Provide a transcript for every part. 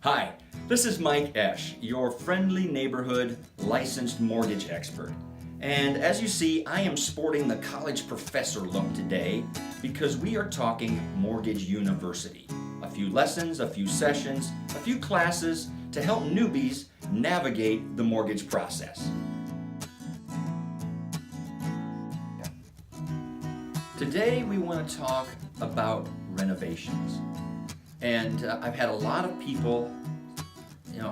Hi, this is Mike Eash, your friendly neighborhood licensed mortgage expert. And as you see, I am sporting the college professor look today because we are talking Mortgage University. A few lessons, a few sessions, a few classes to help newbies navigate the mortgage process. Today we want to talk about renovations. And I've had a lot of people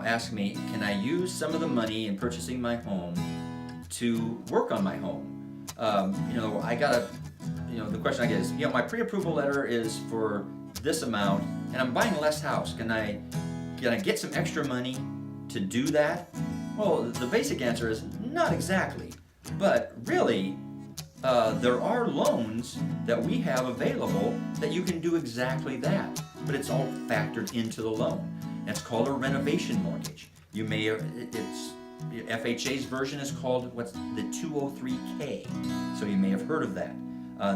ask me, can I use some of the money in purchasing my home to work on my home? The question I get is, my pre-approval letter is for this amount and I'm buying a less house. Can I get some extra money to do that? Well, the basic answer is not exactly, but really there are loans that we have available that you can do exactly that, but it's all factored into the loan. It's called a renovation mortgage. FHA's version is called the 203K, so you may have heard of that.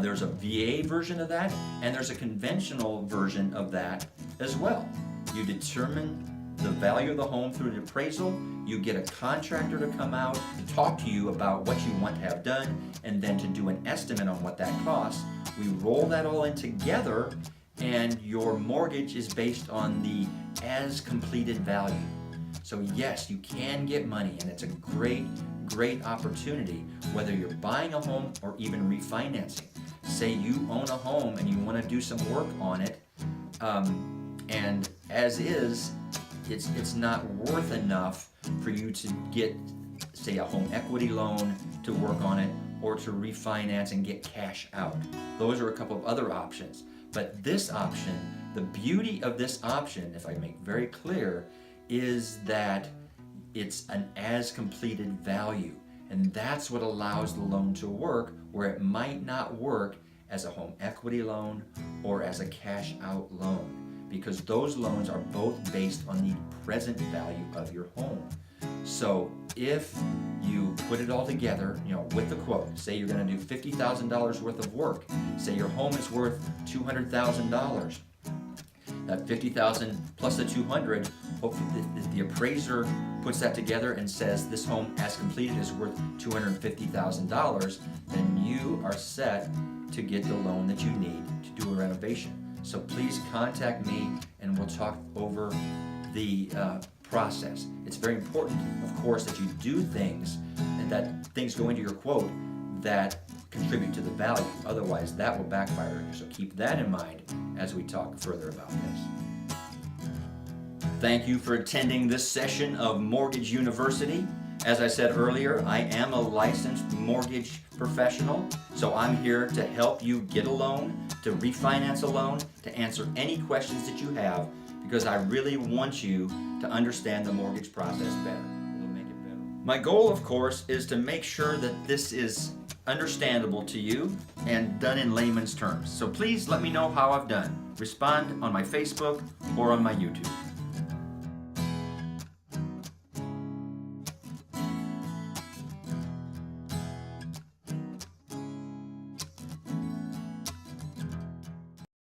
There's a VA version of that, and there's a conventional version of that as well. You determine the value of the home through an appraisal. You get a contractor to come out to talk to you about what you want to have done, and then to do an estimate on what that costs. We roll that all in together, and your mortgage is based on the as completed value. So yes, you can get money, and it's a great opportunity whether you're buying a home or even refinancing. Say you own a home and you want to do some work on it, and as is, it's not worth enough for you to get, say, a home equity loan to work on it or to refinance and get cash out. Those are a couple of other options. But this option, the beauty of this option, if I make very clear, is that it's an as completed value. And that's what allows the loan to work where it might not work as a home equity loan or as a cash out loan, because those loans are both based on the present value of your home. So if you put it all together, with the quote, say you're going to do $50,000 worth of work, say your home is worth $200,000, that $50,000 plus the $200,000, hopefully if the appraiser puts that together and says this home as completed is worth $250,000, then you are set to get the loan that you need to do a renovation. So please contact me and we'll talk over the process. It's very important, of course, that you do things and that things go into your quote that contribute to the value. Otherwise, that will backfire on you. So keep that in mind as we talk further about this. Thank you for attending this session of Mortgage University. As I said earlier, I am a licensed mortgage professional, so I'm here to help you get a loan, to refinance a loan, to answer any questions that you have, because I really want you to understand the mortgage process better. It'll make it better. My goal, of course, is to make sure that this is understandable to you and done in layman's terms. So please let me know how I've done. Respond on my Facebook or on my YouTube.